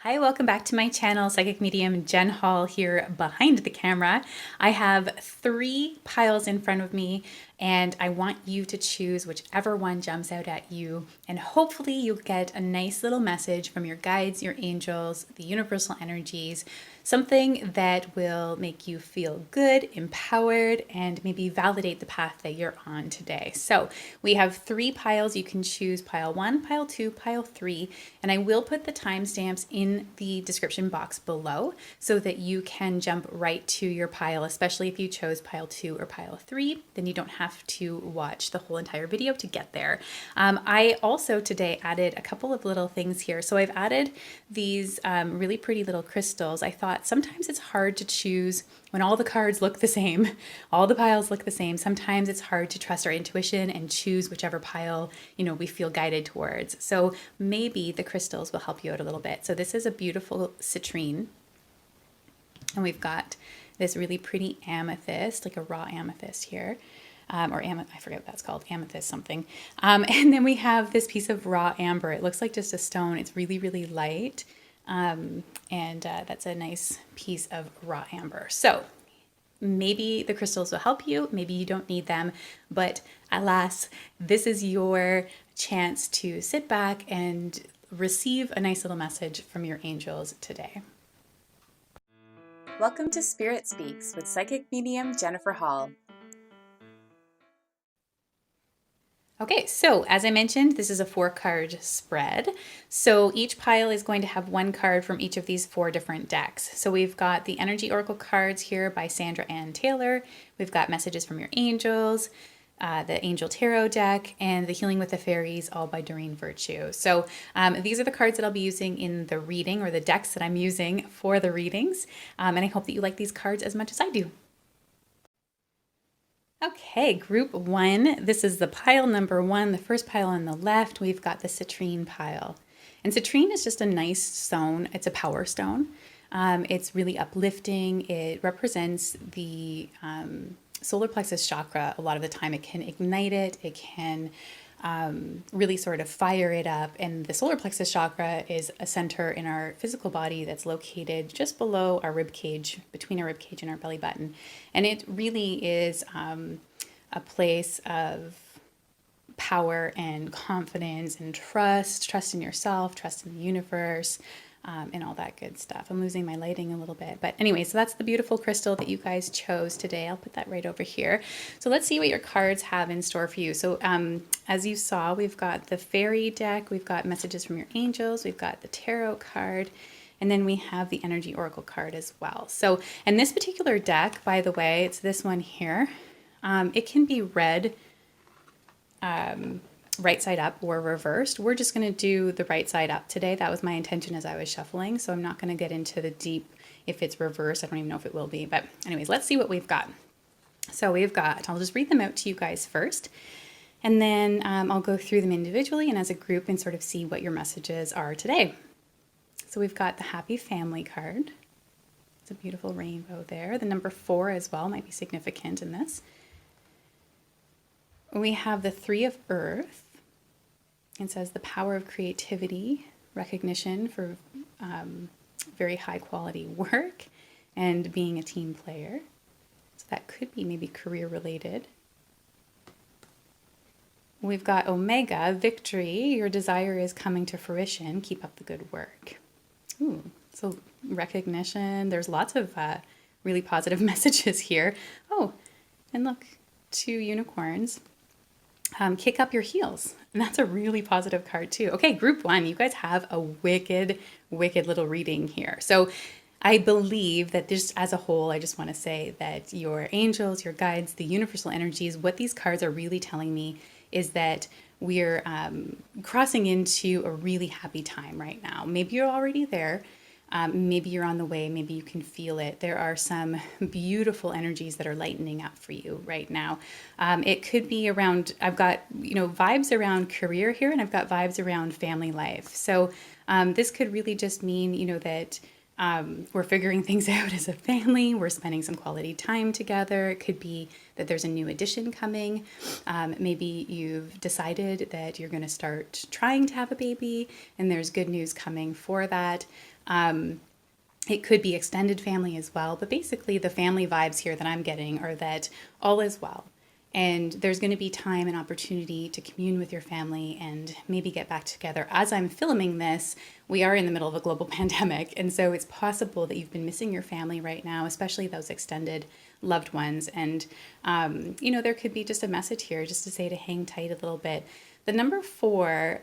Hi, welcome back to my channel. Psychic medium Jen Hall here behind the camera. I have 3 piles in front of me and I want you to choose whichever one jumps out at you, and hopefully you'll get a nice little message from your guides, your angels, the universal energies, something that will make you feel good, empowered, and maybe validate the path that you're on today. So we have 3 piles. You can choose pile 1, pile 2, pile 3, and I will put the timestamps in the description box below so that you can jump right to your pile, especially if you chose pile 2 or pile 3, then you don't have to watch the whole entire video to get there. I also today added a couple of little things here. So I've added these really pretty little crystals. I thought sometimes it's hard to choose when all the cards look the same, all the piles look the same. Sometimes it's hard to trust our intuition and choose whichever pile, we feel guided towards. So maybe the crystals will help you out a little bit. So this is a beautiful citrine. And we've got this really pretty amethyst, like a raw amethyst here. I forget what that's called, amethyst something. And then we have this piece of raw amber. It looks like just a stone. It's really, really light. That's a nice piece of raw amber. So maybe the crystals will help you. Maybe you don't need them. But alas, this is your chance to sit back and receive a nice little message from your angels today. Welcome to Spirit Speaks with Psychic Medium Jennifer Hall. Okay, so as I mentioned, this is a 4-card spread. So each pile is going to have 1 card from each of these 4 different decks. So we've got the Energy Oracle cards here by Sandra Ann Taylor. We've got Messages from Your Angels, the Angel Tarot deck, and the Healing with the Fairies, all by Doreen Virtue. So these are the cards that I'll be using in the reading, or the decks that I'm using for the readings. And I hope that you like these cards as much as I do. Okay, group 1, this is the pile number 1, the first pile on the left. We've got the citrine pile. And citrine is just a nice stone. It's a power stone. It's really uplifting. It represents the solar plexus chakra. A lot of the time it can ignite it. It can really sort of fire it up. And the solar plexus chakra is a center in our physical body that's located just below our rib cage, between our rib cage and our belly button. And it really is a place of power and confidence and trust in yourself, trust in the universe, and all that good stuff. I'm losing my lighting a little bit. But anyway, so that's the beautiful crystal that you guys chose today. I'll put that right over here. So let's see what your cards have in store for you. So as you saw, we've got the fairy deck, we've got Messages from Your Angels, we've got the tarot card, and then we have the Energy Oracle card as well. So, and this particular deck, by the way, it's this one here. It can be read right side up or reversed. We're just going to do the right side up today. That was my intention as I was shuffling. So I'm not going to get into the deep if it's reversed. I don't even know if it will be. But anyways, let's see what we've got. So we've got, I'll just read them out to you guys first. And then I'll go through them individually and as a group and sort of see what your messages are today. So we've got the Happy Family card. It's a beautiful rainbow there. The number 4 as well might be significant in this. We have the 3 of Earth. It says the power of creativity, recognition for very high quality work, and being a team player. So that could be maybe career related. We've got Omega, victory. Your desire is coming to fruition. Keep up the good work. Ooh, so recognition. There's lots of really positive messages here. Oh, and look, 2 unicorns. Kick up your heels. And that's a really positive card too. Okay, group 1, you guys have a wicked, wicked little reading here. So I believe that just as a whole, I just want to say that your angels, your guides, the universal energies, what these cards are really telling me is that we're crossing into a really happy time right now. Maybe you're already there. Maybe you're on the way, maybe you can feel it. There are some beautiful energies that are lightening up for you right now. It could be around, I've got, vibes around career here, and I've got vibes around family life. So this could really just mean, that we're figuring things out as a family. We're spending some quality time together. It could be that there's a new addition coming. Maybe you've decided that you're going to start trying to have a baby, and there's good news coming for that. It could be extended family as well, but basically the family vibes here that I'm getting are that all is well. And there's going to be time and opportunity to commune with your family and maybe get back together. As I'm filming this, we are in the middle of a global pandemic. And so it's possible that you've been missing your family right now, especially those extended loved ones. And, there could be just a message here just to say to hang tight a little bit. The number 4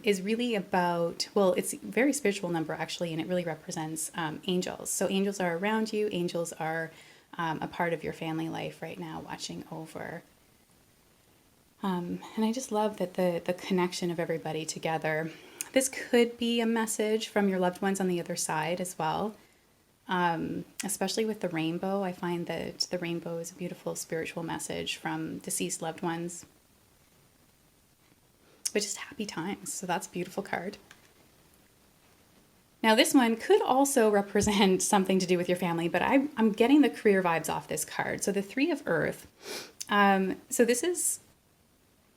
is really about, well, it's a very spiritual number actually, and it really represents angels. So angels are around you. Angels are a part of your family life right now, watching over. And I just love that the connection of everybody together. This could be a message from your loved ones on the other side as well. Especially with the rainbow, I find that the rainbow is a beautiful spiritual message from deceased loved ones. But just happy times. So that's a beautiful card. Now this one could also represent something to do with your family, but I'm getting the career vibes off this card. So the 3 of Earth. So this is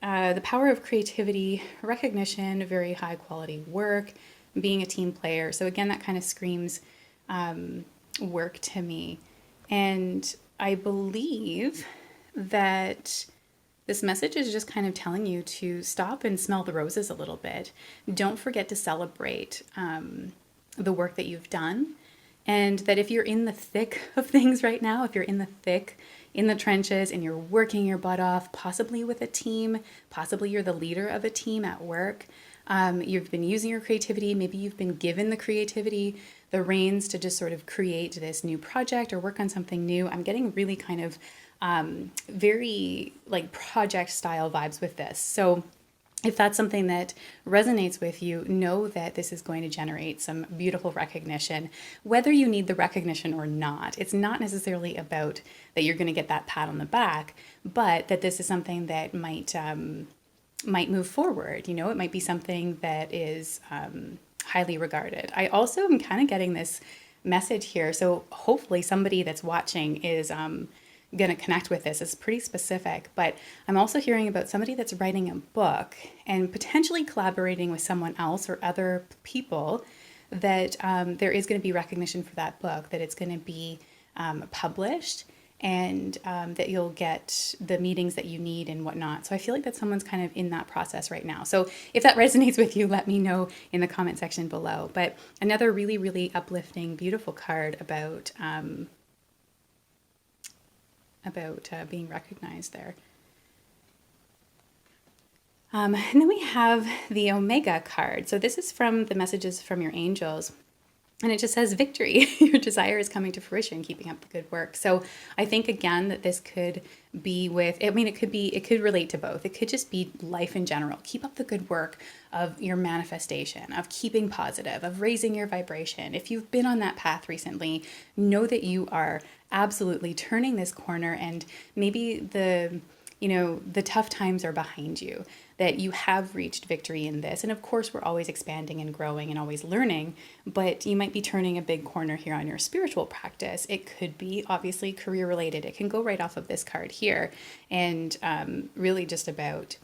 the power of creativity, recognition, very high quality work, being a team player. So again, that kind of screams work to me. And I believe that this message is just kind of telling you to stop and smell the roses a little bit. Don't forget to celebrate the work that you've done. And that if you're in the thick of things right now, if you're in the trenches and you're working your butt off, possibly with a team, possibly you're the leader of a team at work, you've been using your creativity, maybe you've been given the creativity, the reins to just sort of create this new project or work on something new. I'm getting really kind of very like project style vibes with this. So if that's something that resonates with you, know that this is going to generate some beautiful recognition, whether you need the recognition or not. It's not necessarily about that you're going to get that pat on the back, but that this is something that might move forward. It might be something that is highly regarded. I also am kind of getting this message here. So hopefully somebody that's watching is going to connect with this. It's pretty specific, but I'm also hearing about somebody that's writing a book and potentially collaborating with someone else or other people that there is going to be recognition for that book, that it's going to be published, and that you'll get the meetings that you need and whatnot. So I feel like that someone's kind of in that process right now. So if that resonates with you, let me know in the comment section below. But another really, really uplifting, beautiful card about being recognized there. And then we have the Omega card. So this is from the messages from your angels. And it just says victory. Your desire is coming to fruition, keeping up the good work. So I think again that this could be with, it could relate to both. It could just be life in general. Keep up the good work of your manifestation, of keeping positive, of raising your vibration. If you've been on that path recently, know that you are absolutely turning this corner, and maybe the tough times are behind you, that you have reached victory in this. And of course, we're always expanding and growing and always learning, but you might be turning a big corner here on your spiritual practice. It could be obviously career related. It can go right off of this card here, and really just about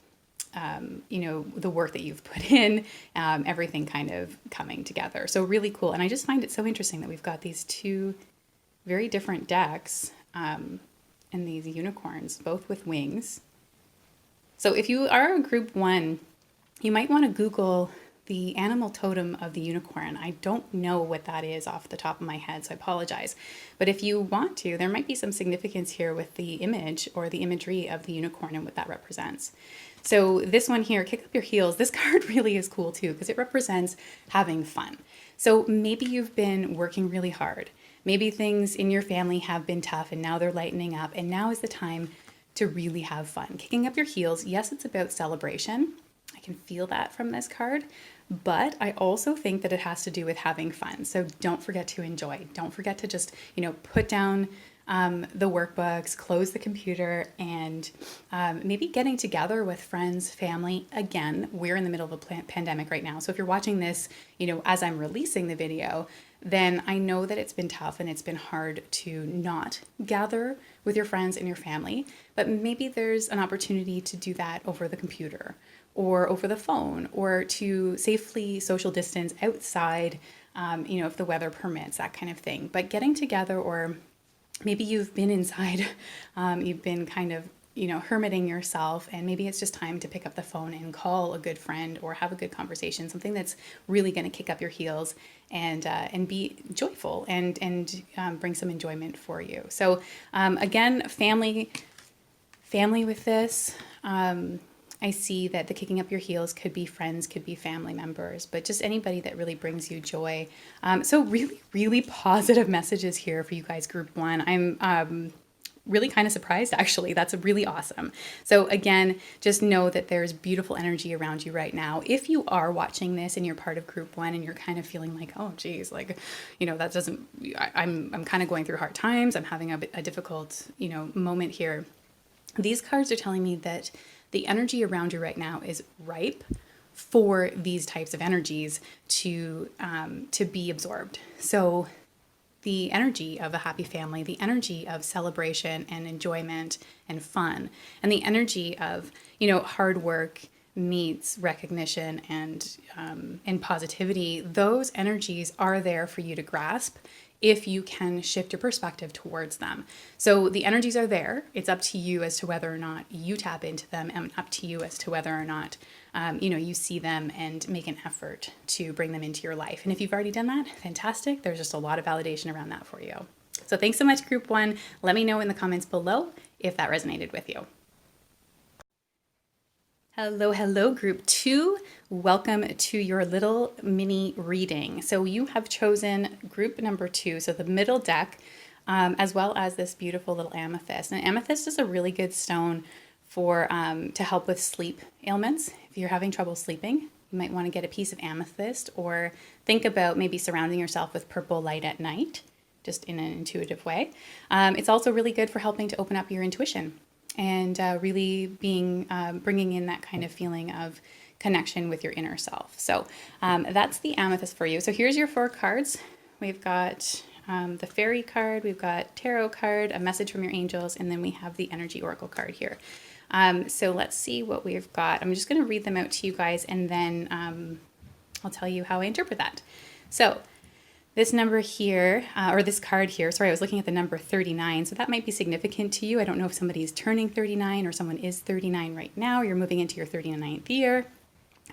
the work that you've put in, everything kind of coming together. So really cool. And I just find it so interesting that we've got these 2 very different decks and these unicorns, both with wings. So if you are a group 1, you might want to Google the animal totem of the unicorn. I don't know what that is off the top of my head, so I apologize. But if you want to, there might be some significance here with the image or the imagery of the unicorn and what that represents. So this one here, kick up your heels. This card really is cool too, because it represents having fun. So maybe you've been working really hard. Maybe things in your family have been tough and now they're lightening up, and now is the time to really have fun. Kicking up your heels. Yes, it's about celebration. I can feel that from this card, but I also think that it has to do with having fun. So don't forget to enjoy. Don't forget to just, put down the workbooks, close the computer, and maybe getting together with friends, family. Again, we're in the middle of a pandemic right now. So if you're watching this, as I'm releasing the video, then I know that it's been tough and it's been hard to not gather with your friends and your family. But maybe there's an opportunity to do that over the computer or over the phone, or to safely social distance outside, if the weather permits, that kind of thing. But getting together, or maybe you've been inside, you've been kind of, hermiting yourself, and maybe it's just time to pick up the phone and call a good friend or have a good conversation, something that's really going to kick up your heels and be joyful and bring some enjoyment for you. So again, family with this. I see that the kicking up your heels could be friends, could be family members, but just anybody that really brings you joy. So really, really positive messages here for you guys, group one. I'm really kind of surprised, actually. That's really awesome. So again, just know that there's beautiful energy around you right now. If you are watching this and you're part of group one and you're kind of feeling like, oh geez, like, that doesn't, I'm kind of going through hard times. I'm having a difficult, moment here. These cards are telling me that the energy around you right now is ripe for these types of energies to be absorbed. So the energy of a happy family, the energy of celebration and enjoyment and fun, and the energy of, hard work meets recognition and positivity, those energies are there for you to grasp if you can shift your perspective towards them. So the energies are there. It's up to you as to whether or not you tap into them, and up to you as to whether or not, you see them and make an effort to bring them into your life. And if you've already done that, fantastic. There's just a lot of validation around that for you. So thanks so much, group one. Let me know in the comments below if that resonated with you. Hello, group two. Welcome to your little mini reading. So you have chosen group number two, so the middle deck, as well as this beautiful little amethyst. And amethyst is a really good stone for to help with sleep ailments. If you're having trouble sleeping, you might want to get a piece of amethyst, or think about maybe surrounding yourself with purple light at night, just in an intuitive way. It's also really good for helping to open up your intuition, and really bringing in that kind of feeling of connection with your inner self. So that's the amethyst for you. So here's your 4 cards. We've got the fairy card, we've got tarot card, a message from your angels, and then we have the energy oracle card here. So let's see what we've got. I'm just going to read them out to you guys, and then I'll tell you how I interpret that. So this number here, or this card here, sorry, I was looking at the number 39, so that might be significant to you. I don't know if somebody is turning 39 or someone is 39 right now. You're moving into your 39th year.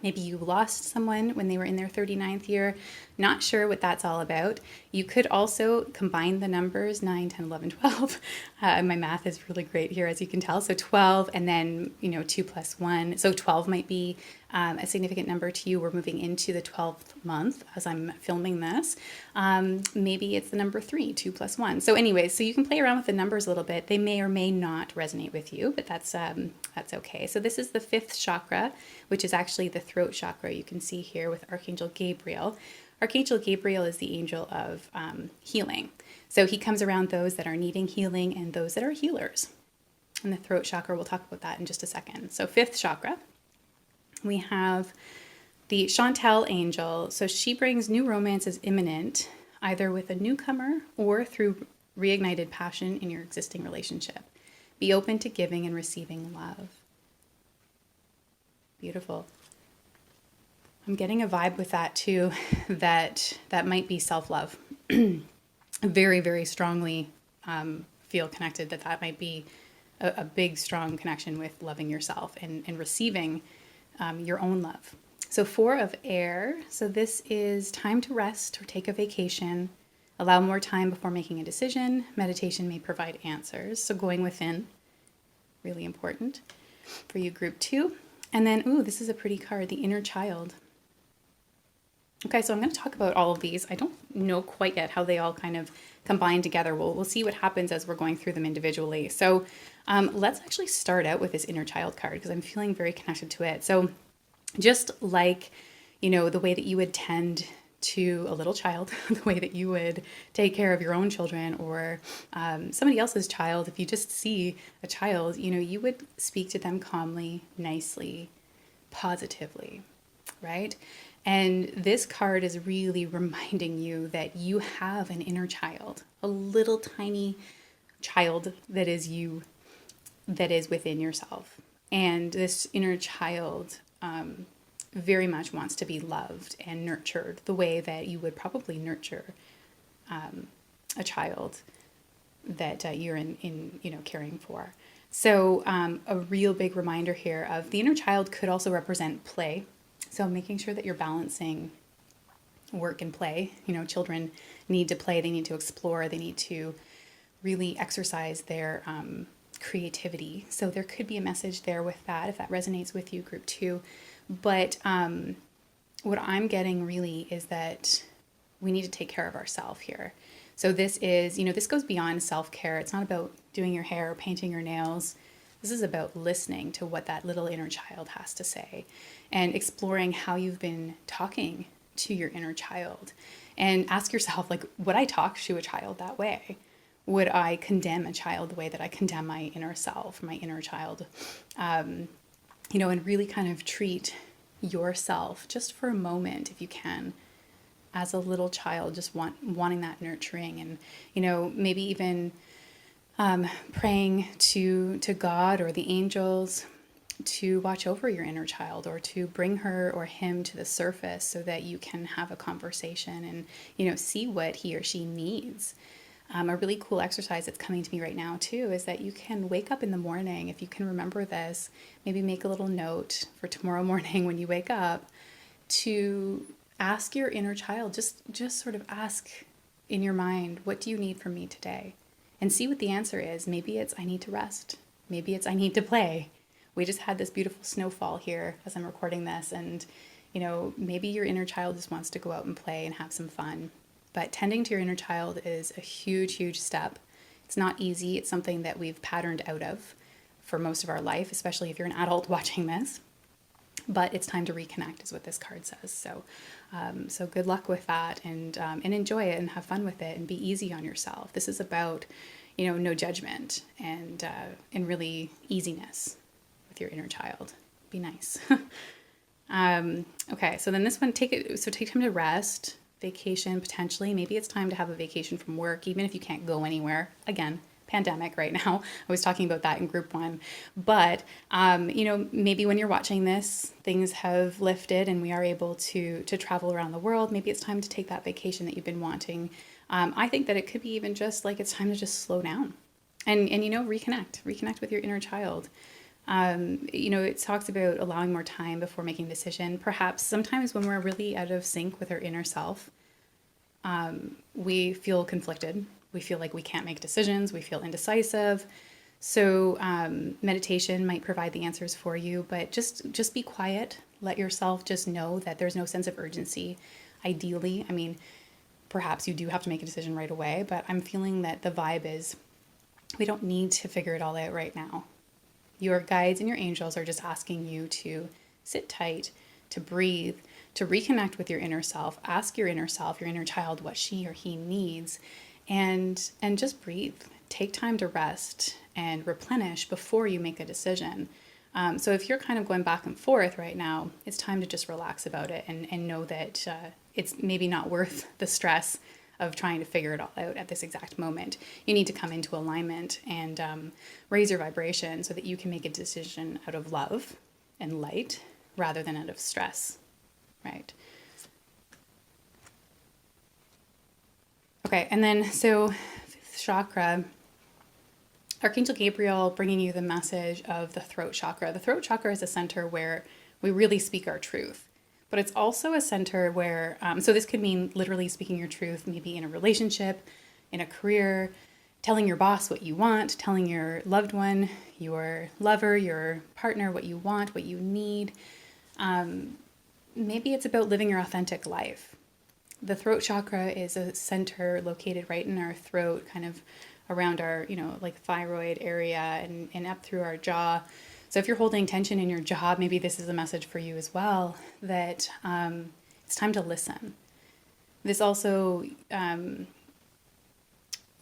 Maybe you lost someone when they were in their 39th year. Not sure what that's all about. You could also combine the numbers 9, 10, 11, 12. My math is really great here, as you can tell. So 12, and then, 2 plus 1. So 12 might be a significant number to you. We're moving into the 12th month as I'm filming this. Maybe it's the number 3, 2 plus 1. So anyways, so you can play around with the numbers a little bit. They may or may not resonate with you, but that's okay. So this is the 5th chakra, which is actually the throat chakra. You can see here with Archangel Gabriel. Archangel Gabriel is the angel of healing. So he comes around those that are needing healing and those that are healers. And the throat chakra, we'll talk about that in just a second. So 5th chakra, we have the Chantel angel. So she brings new romances imminent, either with a newcomer or through reignited passion in your existing relationship. Be open to giving and receiving love. Beautiful. I'm getting a vibe with that too, that might be self-love. Very, very strongly feel connected that might be a big, strong connection with loving yourself and receiving your own love. So 4 of air. So this is time to rest or take a vacation. Allow more time before making a decision. Meditation may provide answers. So going within, really important for you, group 2. And then, ooh, this is a pretty card, the inner child. Okay, so I'm going to talk about all of these. I don't know quite yet how they all kind of combine together. We'll see what happens as we're going through them individually. So let's actually start out with this inner child card, because I'm feeling very connected to it. So just like, the way that you would tend to a little child, the way that you would take care of your own children or somebody else's child. If you just see a child, you would speak to them calmly, nicely, positively, right? And this card is really reminding you that you have an inner child, a little tiny child that is you, that is within yourself. And this inner child very much wants to be loved and nurtured the way that you would probably nurture a child that you're in caring for. So a real big reminder here of the inner child could also represent play. So making sure that you're balancing work and play. Children need to play, they need to explore, they need to really exercise their creativity. So there could be a message there with that, if that resonates with you, group 2. But what I'm getting really is that we need to take care of ourselves here. So this is, this goes beyond self-care. It's not about doing your hair or painting your nails. This is about listening to what that little inner child has to say and exploring how you've been talking to your inner child. And ask yourself, would I talk to a child that way? Would I condemn a child the way that I condemn my inner self, my inner child? And really kind of treat yourself just for a moment, if you can, as a little child, just wanting that nurturing, and maybe even praying to God or the angels to watch over your inner child, or to bring her or him to the surface so that you can have a conversation and see what he or she needs. A really cool exercise that's coming to me right now too is that you can wake up in the morning, if you can remember this, maybe make a little note for tomorrow morning when you wake up to ask your inner child, just sort of ask in your mind, what do you need from me today? And see what the answer is. Maybe it's I need to rest. Maybe it's I need to play. We just had this beautiful snowfall here as I'm recording this, and maybe your inner child just wants to go out and play and have some fun. But tending to your inner child is a huge, huge step. It's not easy. It's something that we've patterned out of for most of our life, especially if you're an adult watching this. But it's time to reconnect, is what this card says. So good luck with that, and enjoy it and have fun with it and be easy on yourself. This is about, no judgment and really easiness with your inner child. Be nice. Okay, so then this one, take time to rest. Vacation, potentially. Maybe it's time to have a vacation from work, even if you can't go anywhere. Again, pandemic right now. I was talking about that in group 1. But, maybe when you're watching this, things have lifted and we are able to travel around the world. Maybe it's time to take that vacation that you've been wanting. I think that it could be even just it's time to just slow down and reconnect with your inner child. It talks about allowing more time before making a decision. Perhaps sometimes when we're really out of sync with our inner self, we feel conflicted. We feel like we can't make decisions. We feel indecisive. So meditation might provide the answers for you, but just be quiet. Let yourself just know that there's no sense of urgency. Ideally, perhaps you do have to make a decision right away, but I'm feeling that the vibe is we don't need to figure it all out right now. Your guides and your angels are just asking you to sit tight, to breathe, to reconnect with your inner self. Ask your inner self, your inner child, what she or he needs, and just breathe. Take time to rest and replenish before you make a decision. So if you're kind of going back and forth right now, it's time to just relax about it and know that it's maybe not worth the stress of trying to figure it all out at this exact moment. You need to come into alignment and raise your vibration so that you can make a decision out of love and light rather than out of stress, right? Okay, and then so 5th chakra, Archangel Gabriel bringing you the message of the throat chakra. The throat chakra is a center where we really speak our truth. But it's also a center where, so this could mean literally speaking your truth, maybe in a relationship, in a career, telling your boss what you want, telling your loved one, your lover, your partner what you want, what you need. Maybe it's about living your authentic life. The throat chakra is a center located right in our throat, kind of around our, thyroid area and up through our jaw. So if you're holding tension in your job, maybe this is a message for you as well, that it's time to listen. This also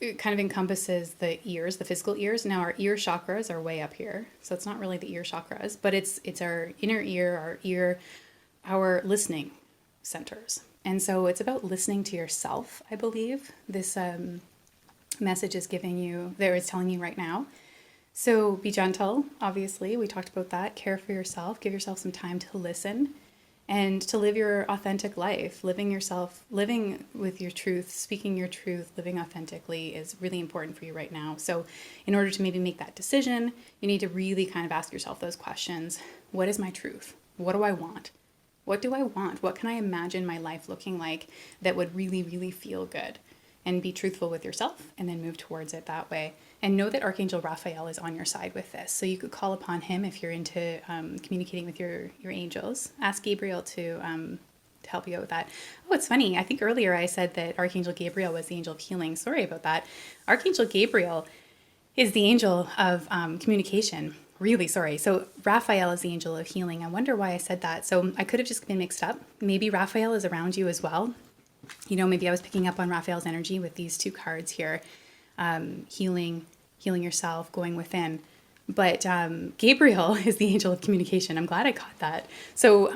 it kind of encompasses the ears, the physical ears. Now our ear chakras are way up here, so it's not really the ear chakras, but it's our inner ear, our listening centers. And so it's about listening to yourself, I believe. This message is giving you, there is telling you right now. So be gentle, obviously. We talked about that. Care for yourself. Give yourself some time to listen and to live your authentic life. Living with your truth, speaking your truth, living authentically is really important for you right now. So in order to maybe make that decision, you need to really kind of ask yourself those questions. What is my truth? What do I want? What do I want? What can I imagine my life looking like that would really, really feel good? And be truthful with yourself and then move towards it that way. And know that Archangel Raphael is on your side with this. So you could call upon him if you're into communicating with your angels. Ask Gabriel to help you out with that. Oh, it's funny. I think earlier I said that Archangel Gabriel was the angel of healing. Sorry about that. Archangel Gabriel is the angel of communication. Really sorry. So Raphael is the angel of healing. I wonder why I said that. So I could have just been mixed up. Maybe Raphael is around you as well. You know, maybe I was picking up on Raphael's energy with these two cards here, healing yourself, going within. But Gabriel is the angel of communication. I'm glad I caught that. So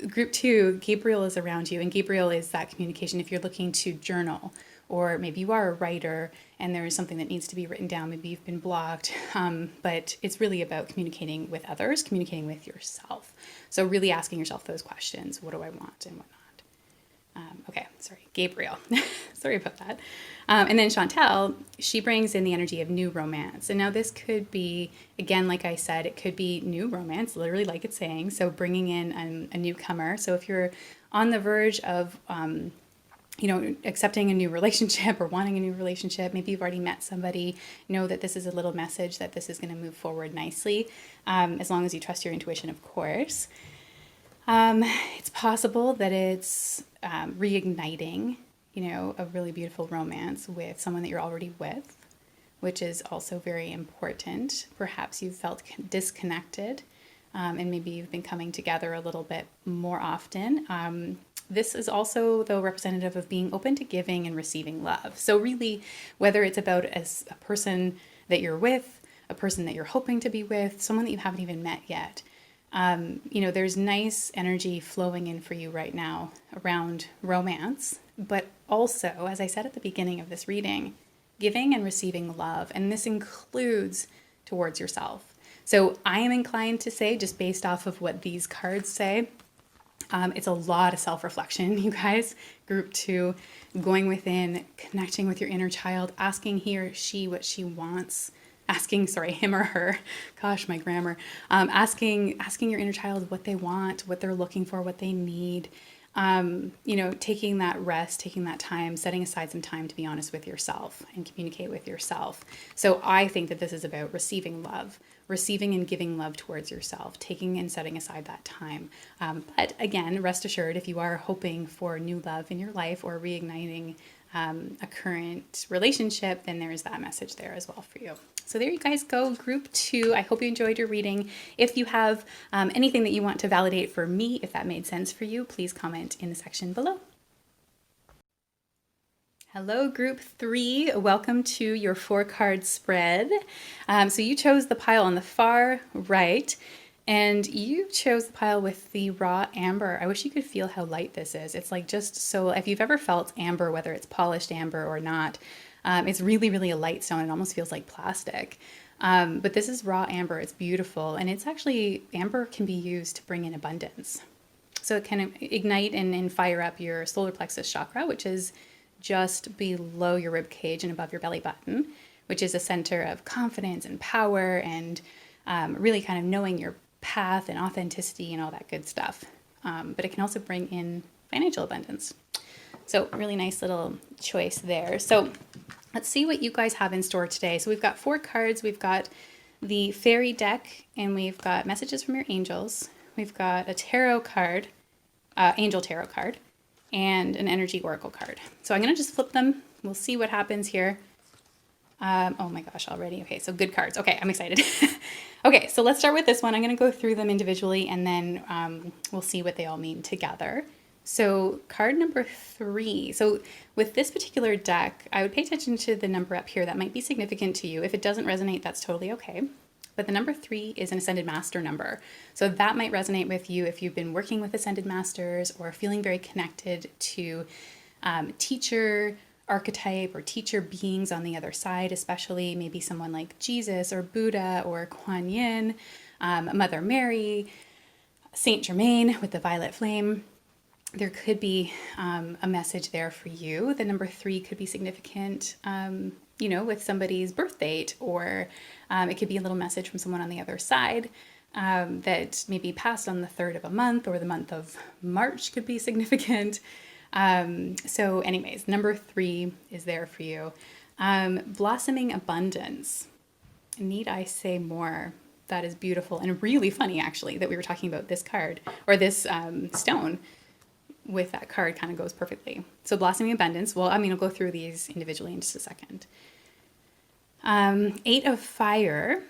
group 2, Gabriel is around you, and Gabriel is that communication. If you're looking to journal, or maybe you are a writer and there is something that needs to be written down, maybe you've been blocked, but it's really about communicating with others, communicating with yourself. So really asking yourself those questions. What do I want and what not? Okay, sorry, Gabriel. Sorry about that. And then Chantel, she brings in the energy of new romance. And now this could be, again, like I said, it could be new romance, literally like it's saying. So bringing in a newcomer. So if you're on the verge of, accepting a new relationship or wanting a new relationship, maybe you've already met somebody, know that this is a little message that this is going to move forward nicely, as long as you trust your intuition, of course. It's possible that it's reigniting, a really beautiful romance with someone that you're already with, which is also very important. Perhaps you've felt disconnected, and maybe you've been coming together a little bit more often. This is also, though, representative of being open to giving and receiving love. So really, whether it's about as a person that you're with, a person that you're hoping to be with, someone that you haven't even met yet, there's nice energy flowing in for you right now around romance, but also, as I said at the beginning of this reading, giving and receiving love. And this includes towards yourself. So I am inclined to say, just based off of what these cards say, it's a lot of self-reflection, you guys. Group 2, going within, connecting with your inner child, asking he or she what she wants, him or her, gosh, my grammar, asking your inner child what they want, what they're looking for, what they need, taking that rest, taking that time, setting aside some time to be honest with yourself and communicate with yourself. So I think that this is about receiving love, receiving and giving love towards yourself, taking and setting aside that time. But again, rest assured, if you are hoping for new love in your life or reigniting a current relationship, then there is that message there as well for you. So there you guys go, group 2. I hope you enjoyed your reading. If you have anything that you want to validate for me, if that made sense for you, please comment in the section below. Hello, group 3. Welcome to your 4-card spread. So you chose the pile on the far right, and you chose the pile with the raw amber. I wish you could feel how light this is. It's like just so, if you've ever felt amber, whether it's polished amber or not, it's really, really a light stone. It almost feels like plastic. But this is raw amber. It's beautiful. And it's actually, amber can be used to bring in abundance. So it can ignite and fire up your solar plexus chakra, which is just below your rib cage and above your belly button, which is a center of confidence and power and really kind of knowing your path and authenticity and all that good stuff. But it can also bring in financial abundance. So really nice little choice there. So let's see what you guys have in store today. So we've got 4 cards. We've got the fairy deck, and we've got messages from your angels. We've got a tarot card, angel tarot card, and an energy oracle card. So I'm going to just flip them. We'll see what happens here. Oh my gosh, already. Okay, so good cards. Okay, I'm excited. Okay, so let's start with this one. I'm going to go through them individually, and then we'll see what they all mean together. So card number 3. So with this particular deck, I would pay attention to the number up here. That might be significant to you. If it doesn't resonate, that's totally okay. But the number 3 is an Ascended Master number. So that might resonate with you if you've been working with Ascended Masters or feeling very connected to teacher archetype or teacher beings on the other side, especially maybe someone like Jesus or Buddha or Kuan Yin, Mother Mary, Saint Germain with the violet flame. There could be a message there for you. The number 3 could be significant, with somebody's birth date, or it could be a little message from someone on the other side that maybe passed on the 3rd of a month, or the month of March could be significant. So anyways, number 3 is there for you. Blossoming abundance. Need I say more? That is beautiful and really funny, actually, that we were talking about this card or this stone with that card kind of goes perfectly. So blossoming abundance. Well, I'll go through these individually in just a second. 8 of fire.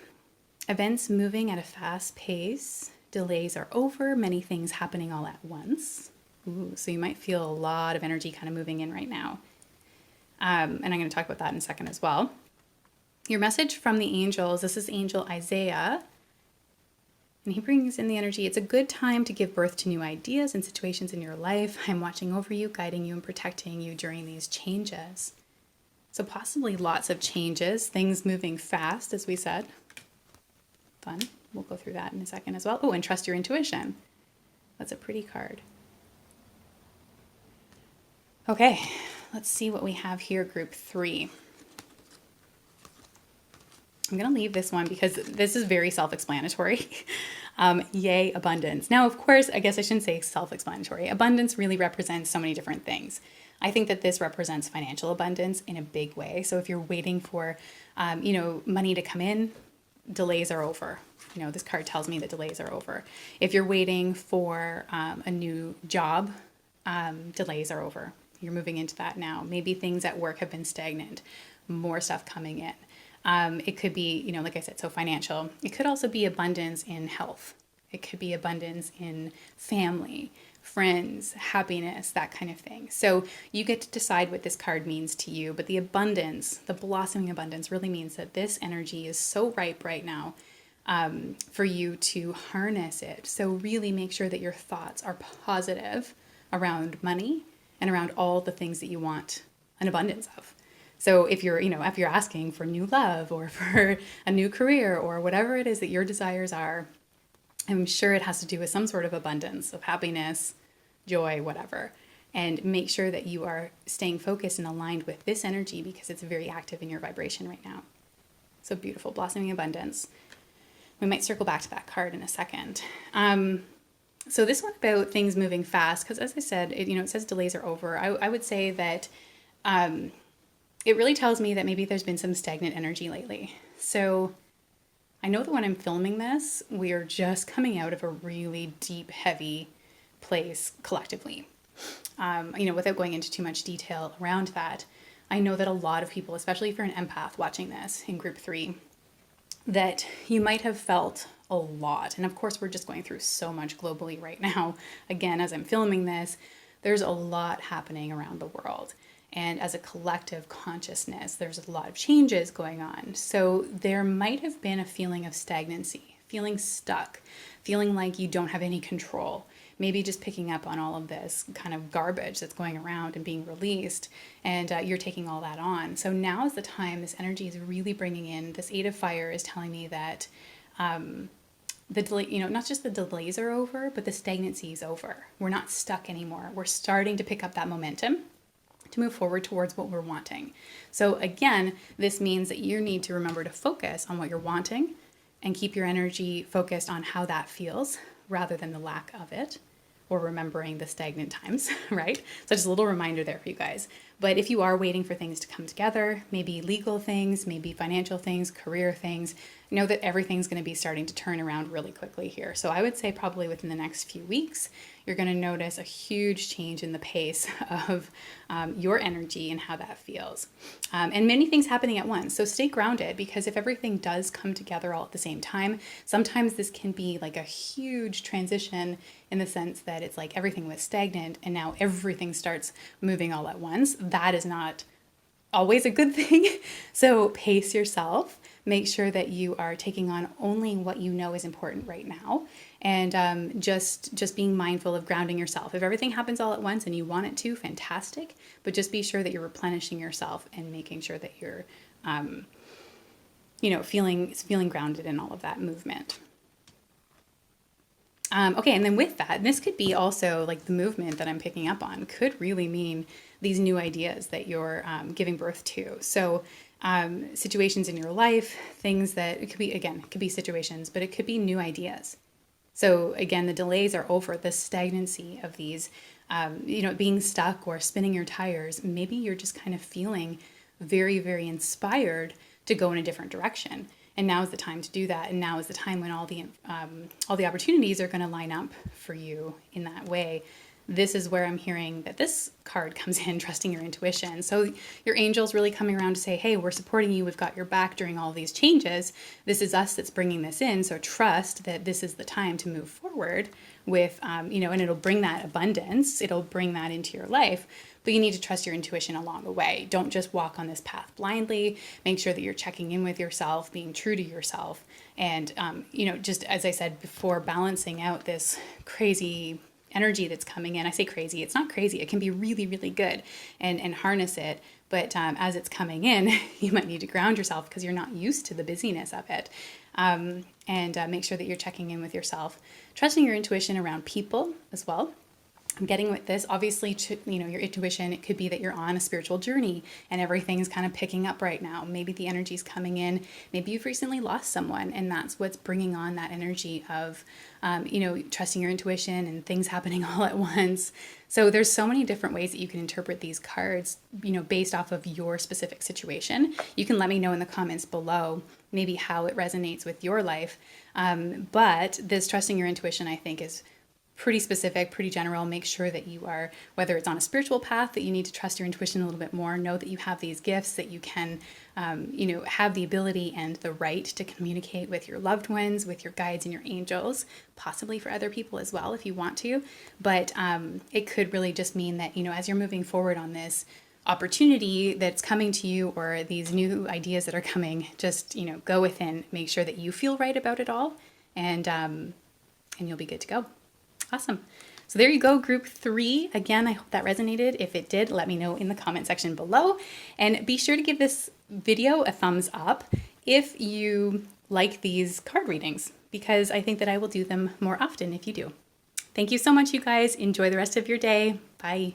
Events moving at a fast pace. Delays are over. Many things happening all at once. Ooh, so you might feel a lot of energy kind of moving in right now. And I'm going to talk about that in a second as well. Your message from the angels. This is Angel Isaiah. And he brings in the energy. It's a good time to give birth to new ideas and situations in your life. I'm watching over you, guiding you, and protecting you during these changes. So possibly lots of changes, things moving fast, as we said. Fun. We'll go through that in a second as well. Oh, and trust your intuition. That's a pretty card. Okay, let's see what we have here, group 3. I'm going to leave this one because this is very self-explanatory. Yay, abundance. Now, of course, I guess I shouldn't say self-explanatory. Abundance really represents so many different things. I think that this represents financial abundance in a big way. So if you're waiting for, money to come in, delays are over. This card tells me that delays are over. If you're waiting for a new job, delays are over. You're moving into that now. Maybe things at work have been stagnant, more stuff coming in. It could be, like I said, so financial. It could also be abundance in health. It could be abundance in family, friends, happiness, that kind of thing. So you get to decide what this card means to you. But the abundance, the blossoming abundance really means that this energy is so ripe right now for you to harness it. So really make sure that your thoughts are positive around money and around all the things that you want an abundance of. So if you're asking for new love or for a new career or whatever it is that your desires are, I'm sure it has to do with some sort of abundance of happiness, joy, whatever. And make sure that you are staying focused and aligned with this energy because it's very active in your vibration right now. So beautiful, blossoming abundance. We might circle back to that card in a second. So this one about things moving fast, because as I said, it says delays are over. I would say that it really tells me that maybe there's been some stagnant energy lately. So I know that when I'm filming this, we are just coming out of a really deep, heavy place collectively. Without going into too much detail around that, I know that a lot of people, especially if you're an empath watching this in group 3, that you might have felt a lot. And of course, we're just going through so much globally right now. Again, as I'm filming this, there's a lot happening around the world. And as a collective consciousness, there's a lot of changes going on. So there might have been a feeling of stagnancy, feeling stuck, feeling like you don't have any control. Maybe just picking up on all of this kind of garbage that's going around and being released, and you're taking all that on. So now is the time. This energy is really bringing in. This 8 of fire is telling me that the delay, not just the delays are over, but the stagnancy is over. We're not stuck anymore. We're starting to pick up that momentum to move forward towards what we're wanting. So again, this means that you need to remember to focus on what you're wanting and keep your energy focused on how that feels rather than the lack of it, or remembering the stagnant times, right? So just a little reminder there for you guys. But if you are waiting for things to come together, maybe legal things, maybe financial things, career things, know that everything's going to be starting to turn around really quickly here. So I would say probably within the next few weeks, you're going to notice a huge change in the pace of your energy and how that feels. And many things happening at once. So stay grounded, because if everything does come together all at the same time, sometimes this can be like a huge transition in the sense that it's like everything was stagnant and now everything starts moving all at once. That is not always a good thing. So pace yourself. Make sure that you are taking on only what you know is important right now, and just being mindful of grounding yourself. If everything happens all at once and you want it to, fantastic. But just be sure that you're replenishing yourself and making sure that you're, feeling grounded in all of that movement. Okay, and then with that, this could be also like the movement that I'm picking up on could really mean these new ideas that you're giving birth to. So situations in your life, things that it could be situations, but it could be new ideas. So again, the delays are over, the stagnancy of these, being stuck or spinning your tires. Maybe you're just kind of feeling very, very inspired to go in a different direction. And now is the time to do that. And now is the time when all the opportunities are going to line up for you in that way. This is where I'm hearing that this card comes in, trusting your intuition. So your angel's really coming around to say, hey, we're supporting you. We've got your back during all these changes. This is us that's bringing this in. So trust that this is the time to move forward with, and it'll bring that abundance. It'll bring that into your life. But you need to trust your intuition along the way. Don't just walk on this path blindly. Make sure that you're checking in with yourself, being true to yourself. And, just as I said before, balancing out this crazy energy that's coming in. I say crazy, it's not crazy. It can be really, really good and harness it. But as it's coming in, you might need to ground yourself because you're not used to the busyness of it. And make sure that you're checking in with yourself, trusting your intuition around people as well. I'm getting with this, obviously, your intuition, it could be that you're on a spiritual journey and everything's kind of picking up right now. Maybe the energy's coming in. Maybe you've recently lost someone, and that's what's bringing on that energy of, trusting your intuition and things happening all at once. So there's so many different ways that you can interpret these cards, based off of your specific situation. You can let me know in the comments below maybe how it resonates with your life. But this trusting your intuition, I think, is pretty specific, pretty general. Make sure that you are, whether it's on a spiritual path, that you need to trust your intuition a little bit more. Know that you have these gifts, that you can, have the ability and the right to communicate with your loved ones, with your guides and your angels, possibly for other people as well if you want to. But it could really just mean that, as you're moving forward on this opportunity that's coming to you, or these new ideas that are coming, just, go within, make sure that you feel right about it all, and you'll be good to go. Awesome. So there you go, group 3. Again, I hope that resonated. If it did, let me know in the comment section below. And be sure to give this video a thumbs up if you like these card readings, because I think that I will do them more often if you do. Thank you so much, you guys. Enjoy the rest of your day. Bye.